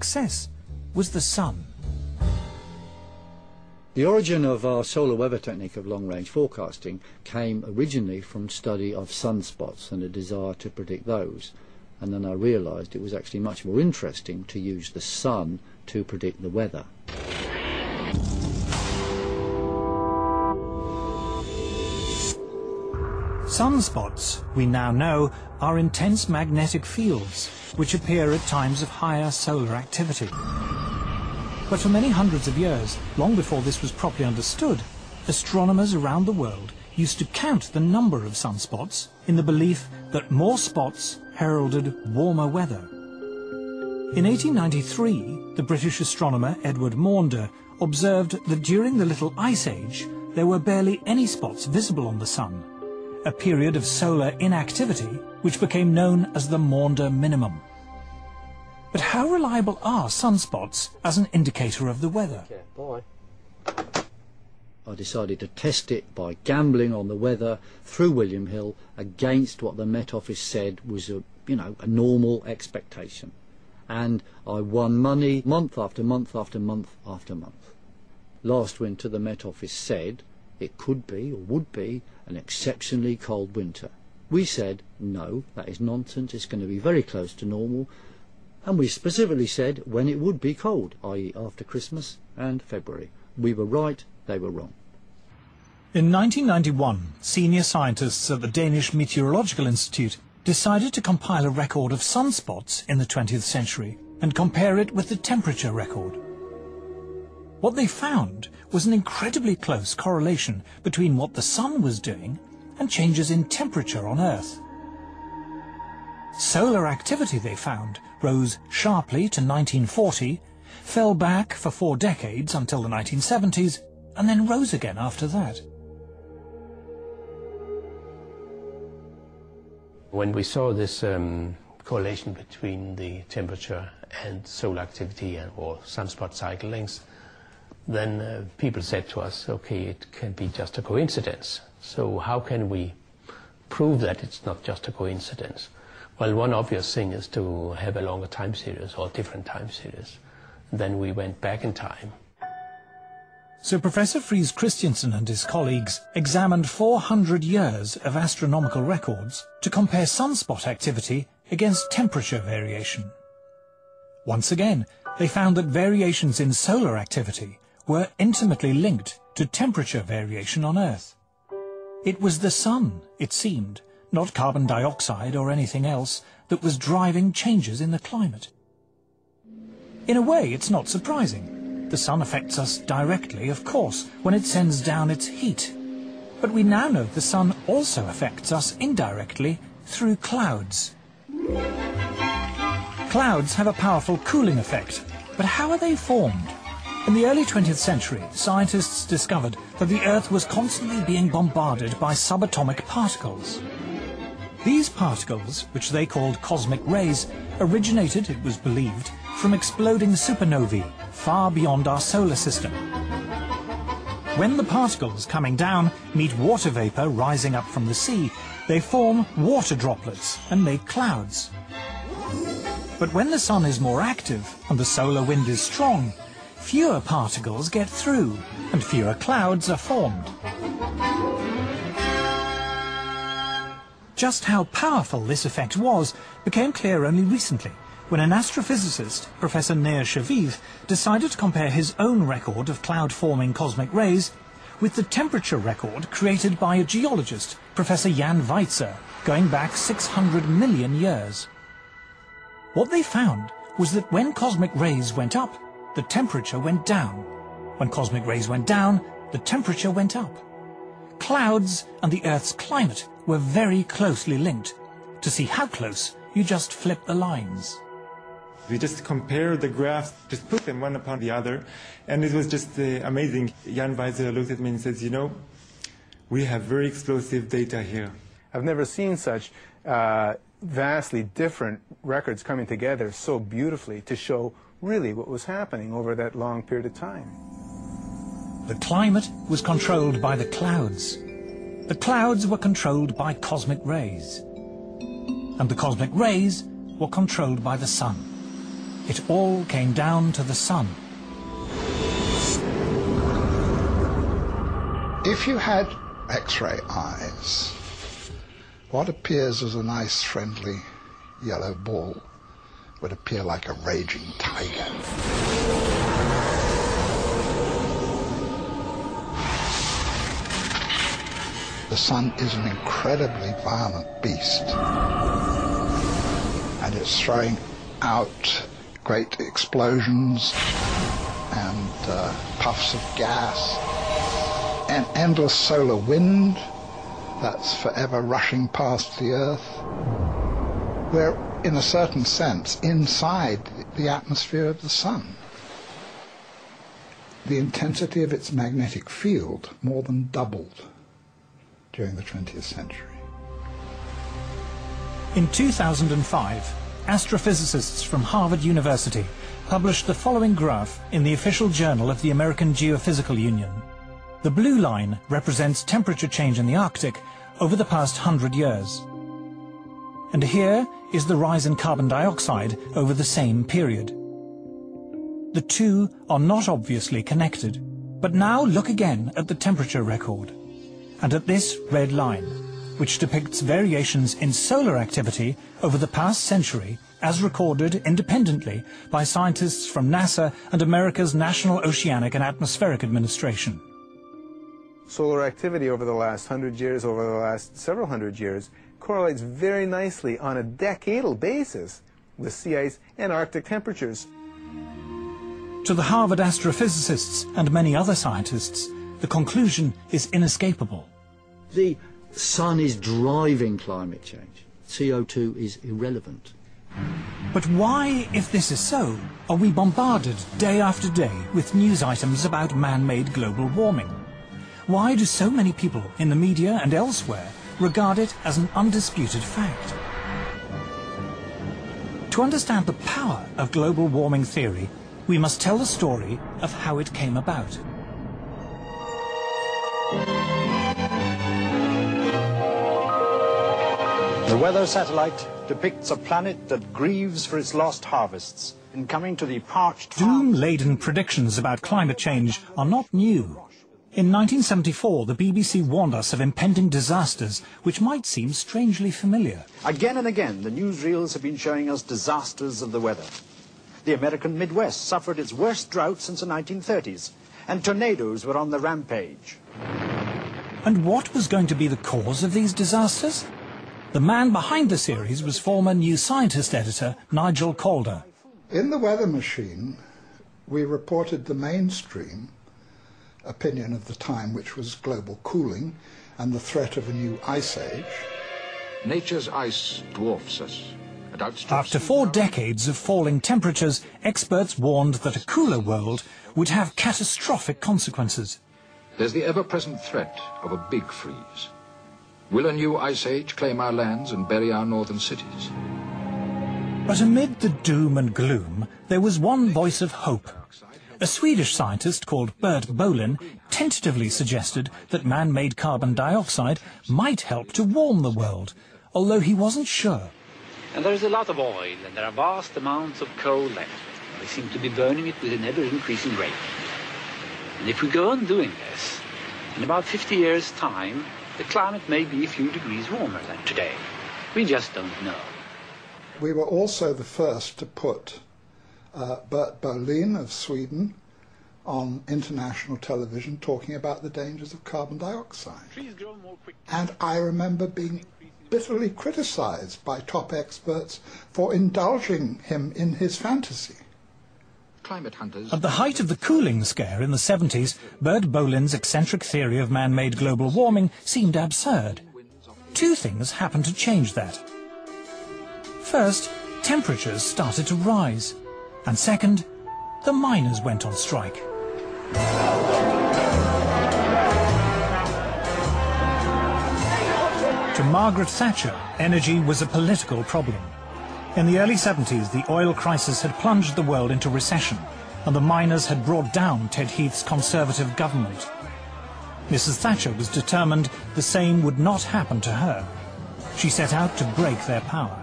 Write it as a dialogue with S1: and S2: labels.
S1: success was the sun.
S2: The origin of our solar weather technique of long-range forecasting came originally from study of sunspots and a desire to predict those. And then I realised it was actually much more interesting to use the sun to predict the weather.
S1: Sunspots, we now know, are intense magnetic fields which appear at times of higher solar activity. But for many hundreds of years, long before this was properly understood, astronomers around the world used to count the number of sunspots in the belief that more spots heralded warmer weather. In 1893, the British astronomer Edward Maunder observed that during the Little Ice Age there were barely any spots visible on the sun, a period of solar inactivity which became known as the Maunder minimum. But how reliable are sunspots as an indicator of the weather?
S2: Okay, bye. I decided to test it by gambling on the weather through William Hill against what the Met Office said was a normal expectation. And I won money month after month after month after month. Last winter the Met Office said it could be or would be an exceptionally cold winter. We said, no, that is nonsense, it's going to be very close to normal. And we specifically said when it would be cold, i.e. after Christmas and February. We were right, they were wrong.
S1: In 1991, senior scientists at the Danish Meteorological Institute decided to compile a record of sunspots in the 20th century and compare it with the temperature record. What they found was an incredibly close correlation between what the sun was doing and changes in temperature on Earth. Solar activity, they found, rose sharply to 1940, fell back for 4 decades until the 1970s, and then rose again after that.
S3: When we saw this correlation between the temperature and solar activity or sunspot cycle lengths, then people said to us, okay, it can be just a coincidence. So how can we prove that it's not just a coincidence? Well, one obvious thing is to have a longer time series or different time series. Then we went back in time.
S1: So Professor Friis Christiansen and his colleagues examined 400 years of astronomical records to compare sunspot activity against temperature variation. Once again, they found that variations in solar activity were intimately linked to temperature variation on Earth. It was the sun, it seemed, not carbon dioxide or anything else, that was driving changes in the climate. In a way, it's not surprising. The sun affects us directly, of course, when it sends down its heat. But we now know the sun also affects us indirectly through clouds. Clouds have a powerful cooling effect, but how are they formed? In the early 20th century, scientists discovered that the Earth was constantly being bombarded by subatomic particles. These particles, which they called cosmic rays, originated, it was believed, from exploding supernovae far beyond our solar system. When the particles coming down meet water vapor rising up from the sea, they form water droplets and make clouds. But when the sun is more active and the solar wind is strong, fewer particles get through and fewer clouds are formed. Just how powerful this effect was became clear only recently, when an astrophysicist, Professor Neer Shaviv, decided to compare his own record of cloud-forming cosmic rays with the temperature record created by a geologist, Professor Jan Weitzer, going back 600 million years. What they found was that when cosmic rays went up, the temperature went down. When cosmic rays went down, the temperature went up. Clouds and the Earth's climate were very closely linked. To see how close, you just flip the lines.
S4: We just compared the graphs, just put them one upon the other, and it was just amazing. Jan Weitzer looked at me and says, you know, we have very explosive data here.
S5: I've never seen such vastly different records coming together so beautifully to show really what was happening over that long period of time.
S1: The climate was controlled by the clouds. The clouds were controlled by cosmic rays. And the cosmic rays were controlled by the sun. it all came down to the sun.
S6: If you had X-ray eyes, what appears as a nice, friendly yellow ball would appear like a raging tiger. The sun is an incredibly violent beast, and it's throwing out great explosions and puffs of gas, an endless solar wind that's forever rushing past the Earth. We're, in a certain sense, inside the atmosphere of the sun. The intensity of its magnetic field more than doubled during the 20th century.
S1: In 2005, astrophysicists from Harvard University published the following graph in the official journal of the American Geophysical Union. The blue line represents temperature change in the Arctic over the past 100 years. And here is the rise in carbon dioxide over the same period. The two are not obviously connected. But now look again at the temperature record, and at this red line, which depicts variations in solar activity over the past century as recorded independently by scientists from NASA and America's National Oceanic and Atmospheric Administration.
S5: Solar activity over the last 100 years, over the last several hundred years, correlates very nicely on a decadal basis with sea ice and Arctic temperatures.
S1: To the Harvard astrophysicists and many other scientists, the conclusion is inescapable.
S2: The sun is driving climate change. CO2 is irrelevant.
S1: But why, if this is so, are we bombarded day after day with news items about man-made global warming? Why do so many people in the media and elsewhere regard it as an undisputed fact? To understand the power of global warming theory, we must tell the story of how it came about.
S7: The weather satellite depicts a planet that grieves for its lost harvests. In coming to the parched
S1: doom-laden predictions about climate change are not new. In 1974, the BBC warned us of impending disasters which might seem strangely familiar.
S7: Again and again, the newsreels have been showing us disasters of the weather. The American Midwest suffered its worst drought since the 1930s, and tornadoes were on the rampage.
S1: And what was going to be the cause of these disasters? The man behind the series was former New Scientist editor Nigel Calder.
S6: In the Weather Machine, we reported the mainstream opinion of the time, which was global cooling and the threat of a new ice age.
S8: Nature's ice dwarfs us.
S1: After 4 decades of falling temperatures, experts warned that a cooler world would have catastrophic consequences.
S8: There's the ever-present threat of a big freeze. Will a new ice age claim our lands and bury our northern cities?
S1: But amid the doom and gloom, there was one voice of hope. A Swedish scientist called Bert Bolin tentatively suggested that man-made carbon dioxide might help to warm the world, although he wasn't sure.
S9: And there is a lot of oil, and there are vast amounts of coal left. We seem to be burning it with an ever-increasing rate. And if we go on doing this, in about 50 years' time, the climate may be a few degrees warmer than today. We just don't know.
S6: We were also the first to put Bert Bolin of Sweden on international television talking about the dangers of carbon dioxide. And I remember being bitterly criticized by top experts for indulging him in his fantasy.
S8: Climate hunters.
S1: At the height of the cooling scare in the 70s, Bert Bolin's eccentric theory of man-made global warming seemed absurd. 2 things happened to change that. First, temperatures started to rise. And second, the miners went on strike. To Margaret Thatcher, energy was a political problem. In the early 70s, the oil crisis had plunged the world into recession, and the miners had brought down Ted Heath's Conservative government. Mrs. Thatcher was determined the same would not happen to her. She set out to break their power.